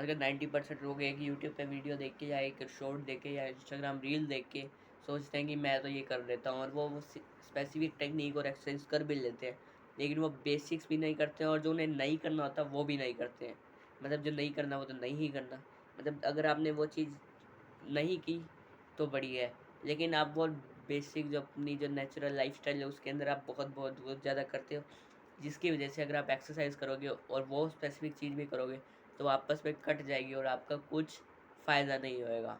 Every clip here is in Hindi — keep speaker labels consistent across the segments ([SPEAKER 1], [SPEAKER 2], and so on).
[SPEAKER 1] आजकल 90% लोग एक यूट्यूब पे वीडियो देख के या एक शॉर्ट देख के या इंस्टाग्राम रील देख के सोचते हैं कि मैं तो ये कर लेता हूँ, और वो स्पेसिफिक टेक्निक और एक्सरसाइज कर भी लेते हैं, लेकिन वो बेसिक्स भी नहीं करते हैं, और जो उन्हें नहीं करना होता वो भी नहीं करते हैं। मतलब जो नहीं करना वो तो नहीं ही करना। मतलब अगर आपने वो चीज़ नहीं की तो बढ़िया है, लेकिन आप वो बेसिक जो अपनी जो नेचुरल लाइफस्टाइल है उसके अंदर आप बहुत बहुत बहुत ज़्यादा करते हो, जिसकी वजह से अगर आप एक्सरसाइज करोगे और वो स्पेसिफिक चीज़ भी करोगे तो आपस में कट जाएगी और आपका कुछ फ़ायदा नहीं होएगा।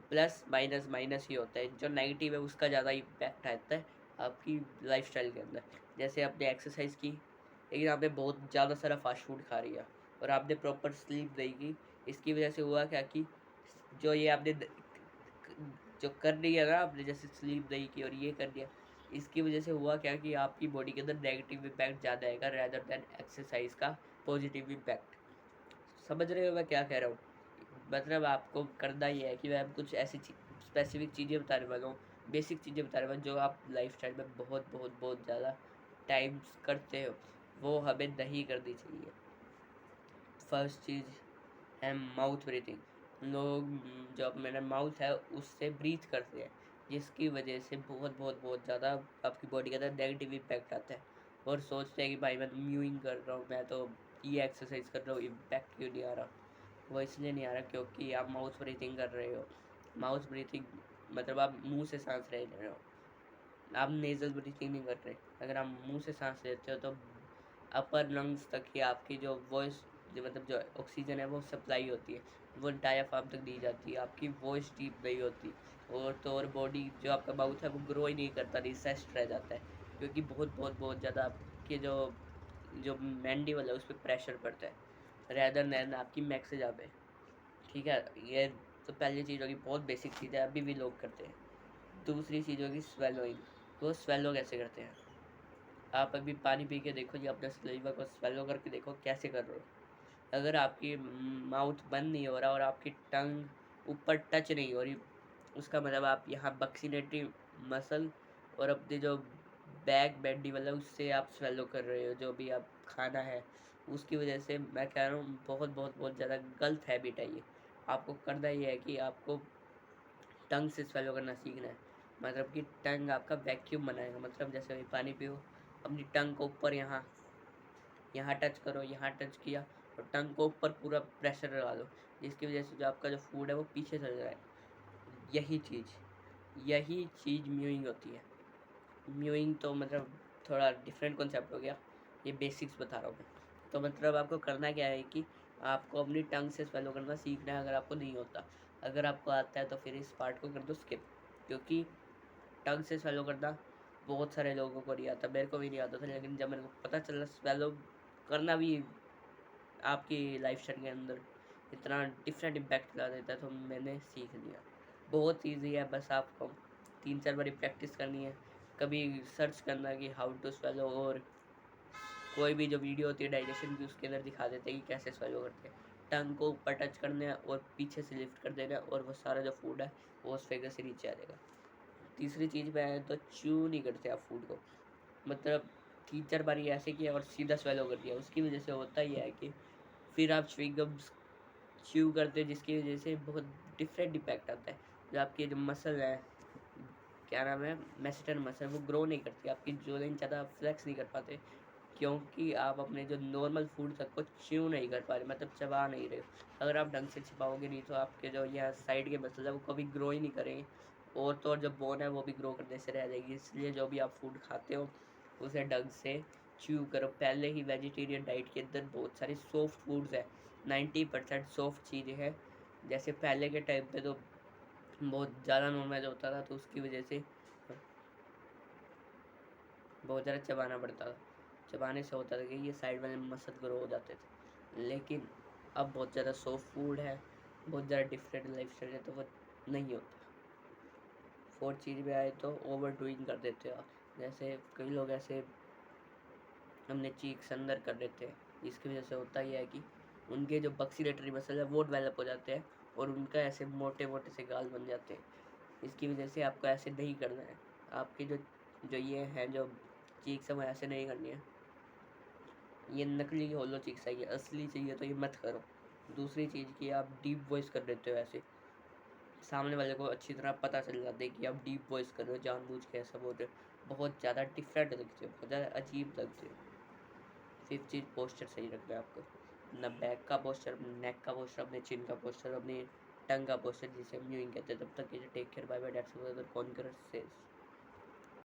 [SPEAKER 1] प्लस माइनस माइनस ही होता है, जो नेगेटिव है उसका ज़्यादा इम्पैक्ट आता है आपकी लाइफस्टाइल के अंदर। जैसे आपने एक्सरसाइज की लेकिन आपने बहुत ज़्यादा सारा फास्ट फूड खा लिया और आपने प्रॉपर स्लीप नहीं की, इसकी वजह से हुआ क्या कि जो ये आपने जो कर लिया ना आपने, जैसे स्लीप नहीं की और ये कर दिया, इसकी वजह से हुआ क्या कि आपकी बॉडी के अंदर नेगेटिव इम्पैक्ट ज़्यादा आएगा रेदर देन एक्सरसाइज का पॉजिटिव इम्पैक्ट। समझ रहे हो मैं क्या कह रहा हूँ? मतलब आपको करना ही है कि मैं कुछ ऐसी स्पेसिफिक चीज़ें बताने वाला हूँ, बेसिक चीज़ें बताने वाला हूँ जो आप लाइफ स्टाइल में बहुत बहुत बहुत ज़्यादा टाइम्स करते हो, वो हमें नहीं करनी चाहिए। फर्स्ट चीज़ है माउथ ब्रीथिंग। लोग जो मेरा माउथ है उससे ब्रीथ करते हैं, जिसकी वजह से बहुत बहुत बहुत ज़्यादा आपकी बॉडी के अंदर नेगेटिव इम्पैक्ट आता है, और सोचते हैं कि भाई मैं तो म्यूइंग कर रहा हूँ, मैं तो ये एक्सरसाइज कर रहा हूँ, इम्पैक्ट क्यों नहीं आ रहा? वो इसलिए नहीं आ रहा क्योंकि आप माउथ ब्रीथिंग कर रहे हो। माउथ ब्रीथिंग मतलब आप मुंह से सांस ले रहे हो, आप नेज़ल ब्रीथिंग नहीं कर रहे। अगर आप मुंह से सांस लेते हो तो अपर लंग्स तक ही आपकी जो वॉइस, जो मतलब जो ऑक्सीजन है वो सप्लाई होती है, वो डायाफ्राम तक दी जाती है, आपकी वॉइस डीप नहीं होती, और बॉडी जो आपका माउथ है वो ग्रो ही नहीं करता, रिसेस्ड रह जाता है, क्योंकि बहुत बहुत बहुत ज़्यादा आपके जो जो मैंडिबल है उस पर प्रेशर पड़ता है रैदर दैन आपकी मैक्सिला पे। ठीक है, ये तो पहली चीज़ होगी, बहुत बेसिक चीज़ है, अभी भी लोग करते हैं। दूसरी चीज़ होगी स्वेलोइंग। वो स्वेलो कैसे करते हैं? आप अभी पानी पी के देखो या अपने सलीवा को स्वेलो करके देखो कैसे कर रहे हो। अगर आपकी माउथ बंद नहीं हो रहा और आपकी टंग ऊपर टच नहीं हो रही, उसका मतलब आप यहाँ बक्सीनेटरी मसल और अपनी जो बैक बैंडी वाला उससे आप स्वेलो कर रहे हो जो भी आप खाना है, उसकी वजह से मैं कह रहा हूँ बहुत बहुत बहुत ज़्यादा गलत हैबिट है ये। आपको करना ये है कि आपको टंग से स्वेलो करना सीखना है। मतलब कि टंग आपका वैक्यूम बनाएगा, मतलब जैसे अभी पानी पियो, अपनी टंग को ऊपर यहाँ यहाँ टच करो, यहाँ टच किया और टंग को ऊपर पूरा प्रेशर लगा दो, जिसकी वजह से जो आपका जो फूड है वो पीछे चल जाए। यही चीज़ म्यूइंग होती है। म्यूइंग तो मतलब थोड़ा डिफरेंट कॉन्सेप्ट हो गया, ये बेसिक्स बता रहा हूँ मैं। तो मतलब आपको करना क्या है कि आपको अपनी टंग से स्वेलो करना सीखना है, अगर आपको नहीं होता। अगर आपको आता है तो फिर इस पार्ट को कर दो स्किप, क्योंकि टंग से स्वेलो करना बहुत सारे लोगों को नहीं आता, मेरे को भी नहीं आता था, लेकिन जब मेरे को पता चला स्वेलो करना भी आपकी लाइफस्टाइल के अंदर इतना डिफरेंट इम्पैक्ट ला देता है, तो मैंने सीख लिया। बहुत ईजी है, बस आपको 3-4 बारी प्रैक्टिस करनी है, कभी सर्च करना कि हाउ टू स्वेलो, और कोई भी जो वीडियो होती है डाइजेशन की उसके अंदर दिखा देते हैं कि कैसे स्वेलो करते हैं। टंग को ऊपर टच करना है और पीछे से लिफ्ट कर देना है, और वो सारा जो फूड है वो उस फिगर से नीचे आ जाएगा। तीसरी चीज़ पे आए तो च्यू नहीं करते आप फूड को, मतलब 3-4 बारी ऐसे किया और सीधा स्वेलो कर दिया, उसकी वजह से होता ही है कि फिर आप च्युइंगम्स च्यू करते हैं, जिसकी वजह से बहुत डिफरेंट इम्पैक्ट आता है। जो आपके जो मसल है, क्या नाम है, मेसेटर मसल, वो ग्रो नहीं करती, आपकी जोलिन ज़्यादा फ्लेक्स नहीं कर पाते, क्योंकि आप अपने जो नॉर्मल फूड तक को च्यू नहीं कर पा रहे, मतलब चबा नहीं रहे हो। अगर आप ढंग से चबाओगे नहीं तो आपके जो यहाँ साइड के मसल है वो कभी ग्रो ही नहीं करेंगे, और तो और जो बोन है वो भी ग्रो करने से रह जाएगी। इसलिए जो भी आप फूड खाते हो उसे ढंग से च्यू करो। पहले ही वेजिटेरियन डाइट के अंदर बहुत सारी सॉफ्ट फूड्स है, 90% सॉफ्ट चीज़ें हैं। जैसे पहले के टाइम पे तो बहुत ज़्यादा नॉनवेज होता था, तो उसकी वजह से बहुत ज़्यादा चबाना पड़ता था, चबाने से होता था कि ये साइड वाले मसल ग्रो हो जाते थे। लेकिन अब बहुत ज़्यादा सॉफ्ट फूड है, बहुत ज़्यादा डिफरेंट लाइफ स्टाइल है, तो वो नहीं होता। फोर्थ चीज़ में आए तो ओवर डूइंग कर देते हो आप। जैसे कई लोग ऐसे अपने चीक्स अंदर कर देते हैं, इसकी वजह से होता ही है कि उनके जो बक्सीलेटरी मसल है वो डेवलप हो जाते हैं, और उनका ऐसे मोटे मोटे से गाल बन जाते हैं। इसकी वजह से आपको ऐसे नहीं करना है। आपके जो जो ये हैं जो चीक्स हैं वो ऐसे नहीं करनी है, ये नकली होलो चीक्स है, ये असली चाहिए तो ये मत करो। दूसरी चीज़ कि आप डीप वॉइस कर देते हो ऐसे, सामने वाले को अच्छी तरह पता चल जाता है कि आप डीप वॉइस कर रहे हो, जानबूझ के ऐसा बोल रहे हो, बहुत ज़्यादा डिफरेंट लगते हो, बहुत ज़्यादा अजीब लगते हो। फिफ्थ चीज़ पोस्चर सही रखना है आपको, अपना बैक का पोस्चर, अपने नेक का पोस्चर, अपने चिन का पोस्चर, अपनी टंग का पोस्चर, जिसे हम यूँ कहते हैं। तब तक ये टेक केयर, बाय बाय, डेट्स कॉन्कर सेल्स।